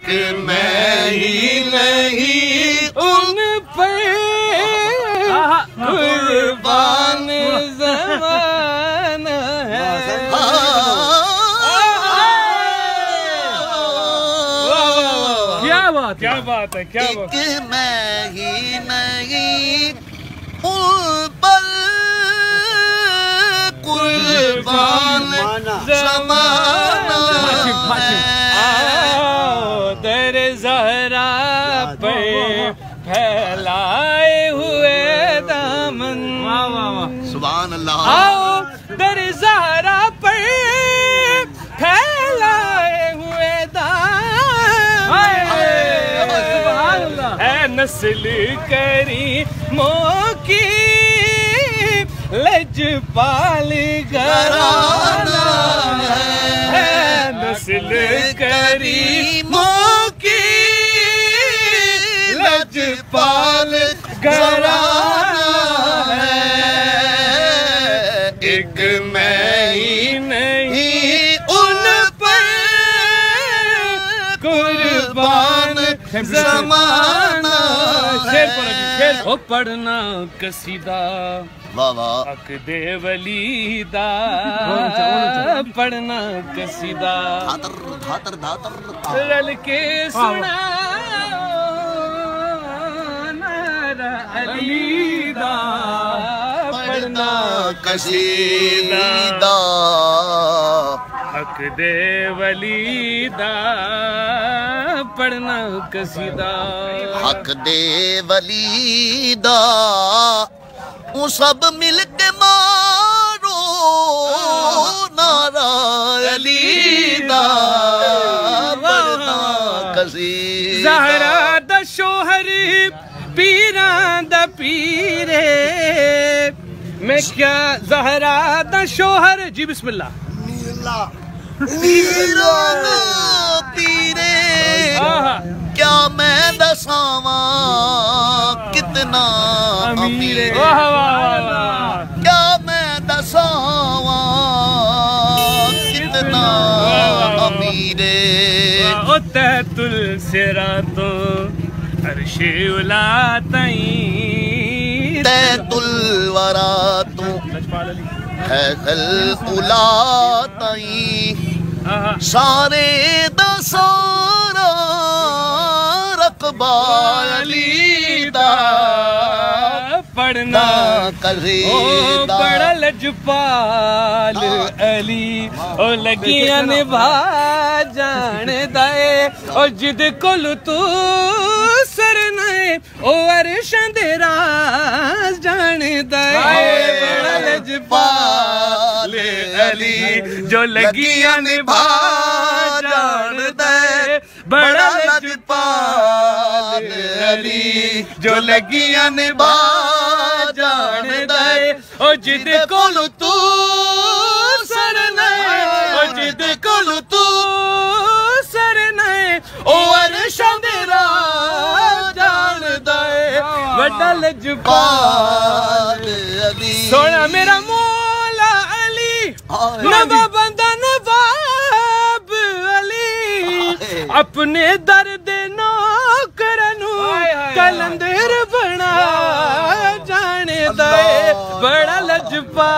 मैं ही नहीं उन पर कुर्बान ज़माना है। क्या बात है, क्या बात है, क्या बात है। मैं ही नहीं उन पर कुर्बान ज़माना दर ज़हरा पे फैलाए हुए दामन। सुभान अल्लाह। आओ दर ज़हरा पे फैलाए हुए दामन। है नस्ल करीमों की लजपाल घराना है। नस्ल करीमों की लजपाल घराना है। एक मैं ही नहीं उन पर कुर्बान ज़माना। शेर पर शेर। ओ पढ़ना कसीदा हक दे वलीदा। पढ़ना कसीदा धातर धातर रल के सुना नारा अलीदा। पढ़ना कसीदा हक दे वलीदा। पढ़ना कसीदा हक दे वलीदा। वो सब मिल के मारो नारा अलीदा। पढ़ना कसीदा। ज़हरा दा शोहर पीरां दा पीरे। मैं क्या ज़हरा दा शोहर। जी बिस्मिल्लाह। पीरे क्या मैं दसावा कितना अमीर। क्या मैं दसावा कितना अमीर। तहतुल सिरातो अर्शे उला तई। तहतुल वरा तू है उला तई। सारे दा सारा रकबा अलीदा। पढ़ना कसीदा। बड़ा लजपाल अली ओ लगियां निभा जान दे। ओ जिद कोल तू सरने ओ अरशां दे राज जान दे। बड़ा लजपाल अली जो लगियां निभा जान दे। बड़ा लजपाल अली जो लगियां निभा जान दे। ओ जिद कोल तू सरने ओ जिद कोल तू सरने ओ अरशां दे राज जान दे। बड़ा लजपाल अली। सोना मेरा मौला अली नवाब बंदा नवाब अली। अपने दर्द नौकरनू कलंदर बना जाने दे। बड़ा लजपा